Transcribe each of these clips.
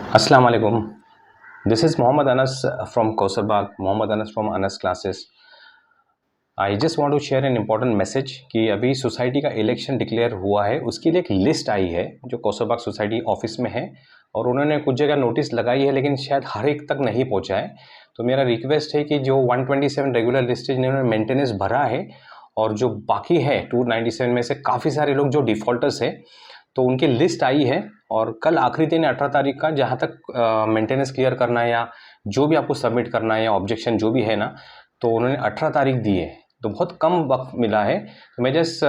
Assalamu alaikum. This is Mohammad Anas from Kausarbagh, Mohammad Anas from Anas Classes. I just want to share an important message कि अभी society का election declare हुआ है, उसके लिए एक लिस्ट आई है जो कौसरबाग सोसाइटी ऑफिस में है और उन्होंने कुछ जगह नोटिस लगाई है लेकिन शायद हर एक तक नहीं पहुंचा है। तो मेरा रिक्वेस्ट है कि जो 127 रेगुलर लिस्ट जिन्होंने मेंटेनेंस भरा है और जो बाकी है 297 में से काफ़ी सारे लोग जो डिफ़ॉल्टर्स है तो उनकी लिस्ट आई है और कल आखिरी दिन 18 तारीख का जहाँ तक मेंटेनेंस क्लियर करना है या जो भी आपको सबमिट करना है या ऑब्जेक्शन जो भी है ना, तो उन्होंने 18 तारीख दी है, तो बहुत कम वक्त मिला है। तो मैं जस्ट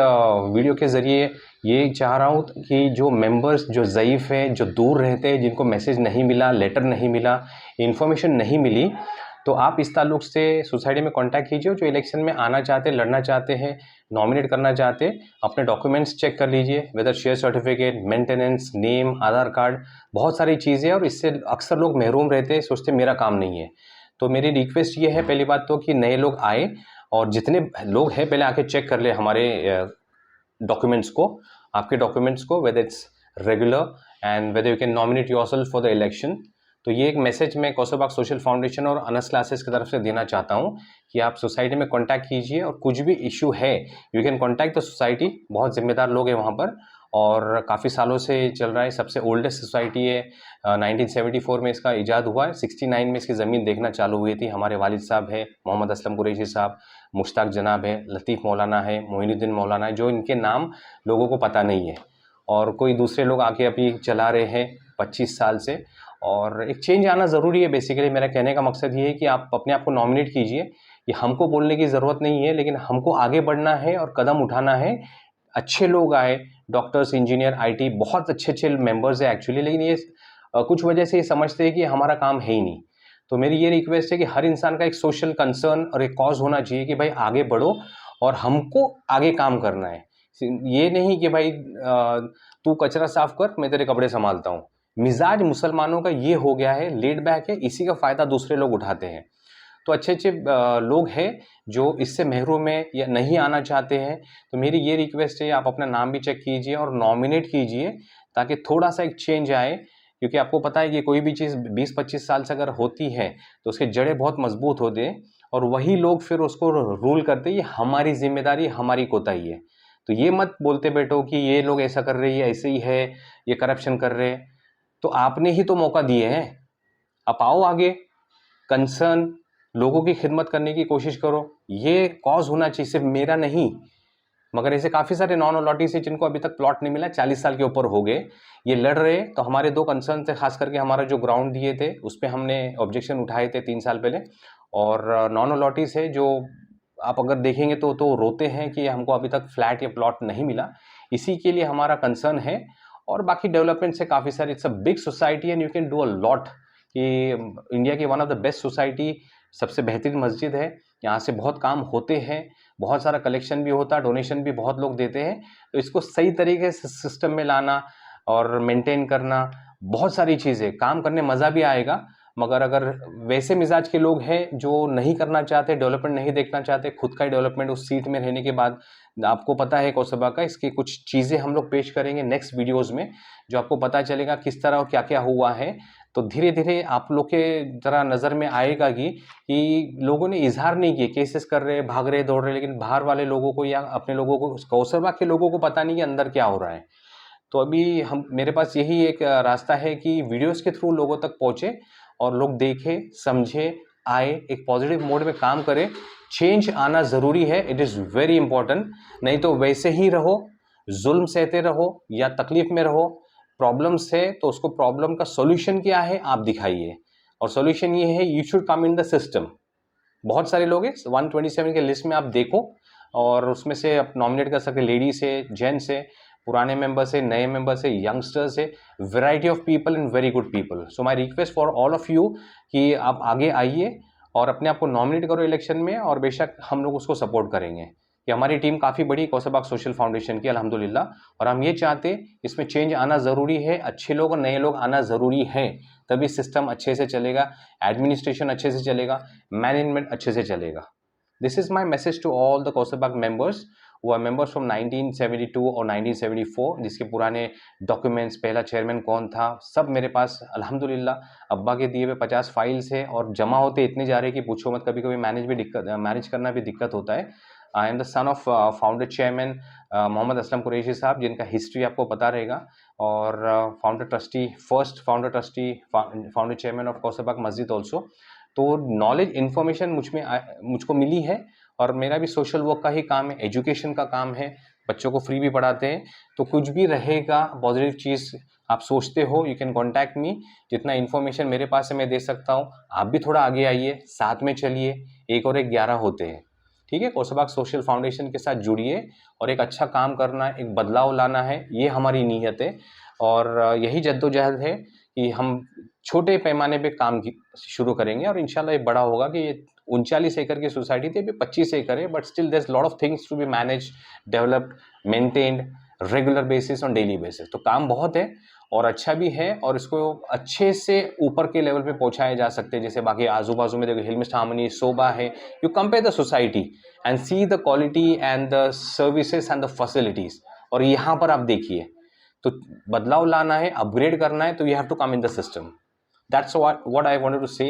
वीडियो के ज़रिए ये चाह रहा हूँ कि जो मेंबर्स जो ज़ईफ़ है, जो दूर रहते हैं, जिनको मैसेज नहीं मिला, लेटर नहीं मिला, इन्फॉर्मेशन नहीं मिली, तो आप इस ताल्लुक से सोसाइटी में कांटेक्ट कीजिए। जो इलेक्शन में आना चाहते, लड़ना चाहते हैं, नॉमिनेट करना चाहते, अपने डॉक्यूमेंट्स चेक कर लीजिए, whether share certificate, maintenance, name, Aadhaar card, बहुत सारी चीज़ें। और इससे अक्सर लोग महरूम रहते हैं, सोचते मेरा काम नहीं है। तो मेरी रिक्वेस्ट ये है पहली बात तो कि नए लोग आए और जितने लोग हैं पहले आके चेक कर ले हमारे डॉक्यूमेंट्स को, आपके डॉक्यूमेंट्स को, whether it's regular and whether you can nominate yourself for the election. तो ये एक मैसेज मैं कौसरबाग सोशल फाउंडेशन और अनस क्लासेस की तरफ से देना चाहता हूँ कि आप सोसाइटी में कांटेक्ट कीजिए और कुछ भी इशू है you can contact the society. बहुत जिम्मेदार लोग हैं वहाँ पर और काफ़ी सालों से चल रहा है, सबसे ओल्डेस्ट सोसाइटी है। 1974 में इसका इजाद हुआ है, 69 में इसकी ज़मीन देखना चालू हुई थी। हमारे वालिद साहब है मोहम्मद असलम कुरैशी साहब, मुश्ताक जनाब है, लतीफ़ मौलाना है, मोइनुद्दीन मौलाना है, जो इनके नाम लोगों को पता नहीं है और कोई दूसरे लोग आके अभी चला रहे हैं 25 साल से। और एक चेंज आना ज़रूरी है। बेसिकली मेरा कहने का मकसद ये है कि आप अपने आप को नॉमिनेट कीजिए। ये हमको बोलने की ज़रूरत नहीं है, लेकिन हमको आगे बढ़ना है और कदम उठाना है। अच्छे लोग आए, डॉक्टर्स, इंजीनियर, आईटी, बहुत अच्छे मेंबर्स हैं एक्चुअली, लेकिन ये कुछ वजह से ये समझते हैं कि हमारा काम है ही नहीं। तो मेरी ये रिक्वेस्ट है कि हर इंसान का एक सोशल कंसर्न और एक कॉज होना चाहिए कि भाई आगे बढ़ो और हमको आगे काम करना है। ये नहीं कि भाई तू कचरा साफ कर, मैं तेरे कपड़े संभालता हूँ। मिजाज मुसलमानों का ये हो गया है, लेड बैक है, इसी का फ़ायदा दूसरे लोग उठाते हैं। तो अच्छे लोग हैं जो इससे महरूम है या नहीं आना चाहते हैं, तो मेरी ये रिक्वेस्ट है आप अपना नाम भी चेक कीजिए और नॉमिनेट कीजिए ताकि थोड़ा सा एक चेंज आए। क्योंकि आपको पता है कि कोई भी चीज़ 20-25 साल से अगर होती है तो उसके जड़ें बहुत मजबूत होते हैं और वही लोग फिर उसको रूल करते हैं। ये हमारी जिम्मेदारी, हमारी कोताही है। तो ये मत बोलते बैठो कि ये लोग ऐसा कर रहे हैं, ऐसे ही है, ये करप्शन कर रहे हैं। तो आपने ही तो मौका दिए हैं, आप आओ आगे, कंसर्न लोगों की खिदमत करने की कोशिश करो। ये कॉज होना चाहिए, सिर्फ मेरा नहीं, मगर ऐसे काफ़ी सारे नॉन अलॉटीज हैं जिनको अभी तक प्लॉट नहीं मिला, 40 साल के ऊपर हो गए, ये लड़ रहे। तो हमारे 2 कंसर्न थे, खास करके हमारा जो ग्राउंड दिए थे उस पर हमने ऑब्जेक्शन उठाए थे 3 साल पहले। और नॉन अलॉटीज है जो आप अगर देखेंगे तो रोते हैं कि हमको अभी तक फ्लैट या प्लॉट नहीं मिला, इसी के लिए हमारा कंसर्न है। और बाकी डेवलपमेंट से काफ़ी सारी, it's a big society and you can do a lot. कि इंडिया की one of the best society, सबसे बेहतरीन मस्जिद है, यहाँ से बहुत काम होते हैं, बहुत सारा कलेक्शन भी होता है, डोनेशन भी बहुत लोग देते हैं। तो इसको सही तरीके से सिस्टम में लाना और मेंटेन करना, बहुत सारी चीज़ें, काम करने मज़ा भी आएगा। मगर अगर वैसे मिजाज के लोग हैं जो नहीं करना चाहते, डेवलपमेंट नहीं देखना चाहते, खुद का ही डेवलपमेंट उस सीट में रहने के बाद, आपको पता है कौसबा का, इसकी कुछ चीज़ें हम लोग पेश करेंगे नेक्स्ट वीडियोज़ में, जो आपको पता चलेगा किस तरह और क्या क्या हुआ है। तो धीरे धीरे आप लोग के ज़रा नज़र में आएगा कि लोगों ने इजहार नहीं किए, केसेस कर रहे, भाग रहे, दौड़ रहे, लेकिन बाहर वाले लोगों को या अपने लोगों को, कौसरबाग के लोगों को पता नहीं कि अंदर क्या हो रहा है। तो अभी हम, मेरे पास यही एक रास्ता है कि वीडियोस के थ्रू लोगों तक पहुँचे और लोग देखें, समझे, आए, एक पॉजिटिव मोड में काम करें। चेंज आना ज़रूरी है, इट इज़ वेरी इंपॉर्टेंट। नहीं तो वैसे ही रहो, जुल्म सहते रहो या तकलीफ़ में रहो। प्रॉब्लम्स है तो उसको, प्रॉब्लम का सॉल्यूशन क्या है आप दिखाइए, और सॉल्यूशन ये है you should come in the system. बहुत सारे लोग हैं 127 के लिस्ट में, आप देखो और उसमें से आप नॉमिनेट कर सकते, लेडीज है, जेंट्स है, पुराने मेंबर्स है, नए मेंबर्स है, यंगस्टर्स है, variety of people and very good people. So my request for all of you कि आप आगे आइए और अपने आप को नॉमिनेट करो इलेक्शन में, और बेशक हम लोग उसको सपोर्ट करेंगे। कि हमारी टीम काफ़ी बड़ी कौसरबाग सोशल फाउंडेशन की, अल्हम्दुलिल्लाह। और हम ये चाहते, इसमें चेंज आना ज़रूरी है, अच्छे लोग और नए लोग आना ज़रूरी है, तभी सिस्टम अच्छे से चलेगा, एडमिनिस्ट्रेशन अच्छे से चलेगा, मैनेजमेंट अच्छे से चलेगा। This is my message to all the Kausarbagh members. Who are members from 1972 और 1974, जिसके पुराने डॉक्यूमेंट्स, पहला चेयरमैन कौन था, सब मेरे पास अल्हम्दुलिल्लाह अब्बा के दिए हुए 50 फाइल्स है और जमा होते इतने जा रहे हैं कि पूछो मत। कभी कभी मैनेज करना भी दिक्कत होता है। I am the son of founder chairman Mohammad Aslam Qureshi sahab, जिनका हिस्ट्री आपको पता रहेगा, और founder trustee, first founder trustee, founder chairman of Kausarbagh मस्जिद ऑल्सो। तो नॉलेज इन्फॉर्मेशन मुझको मिली है, और मेरा भी सोशल वर्क का ही काम है, एजुकेशन का काम है, बच्चों को फ्री भी पढ़ाते हैं। तो कुछ भी रहेगा पॉजिटिव चीज़ आप सोचते हो, यू कैन कॉन्टैक्ट मी। जितना इन्फॉर्मेशन मेरे पास है मैं दे सकता हूँ। आप भी थोड़ा आगे आइए, साथ में चलिए, 1 और 1 11 होते हैं, ठीक है। कौसरबाग सोशल फाउंडेशन के साथ जुड़िए और एक अच्छा काम करना है, एक बदलाव लाना है, ये हमारी नीयत है। और यही जद्दोजहद है कि हम छोटे पैमाने पे काम शुरू करेंगे और इंशाल्लाह ये बड़ा होगा। कि ये 39 एकड़ की सोसाइटी थी, अभी 25 एकड़ है, but still there is lot of things to be manage, developed, maintained regular basis, on daily basis. तो काम बहुत है और अच्छा भी है, और इसको अच्छे से ऊपर के लेवल पे पहुंचाया जा सकते हैं। जैसे बाकी आजू बाजू में देखो, हिल मिस्ट हार्मनी, सोबा है। You compare the society and see the quality and the services and the facilities, और यहाँ पर आप देखिए। तो बदलाव लाना है, अपग्रेड करना है, तो you have to come in the system. That's what I wanted to say.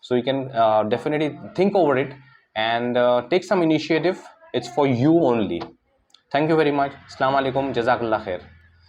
So you can definitely think over it and take some initiative. It's for you only. Thank you very much. Assalamu alaikum. Jazakallah khair.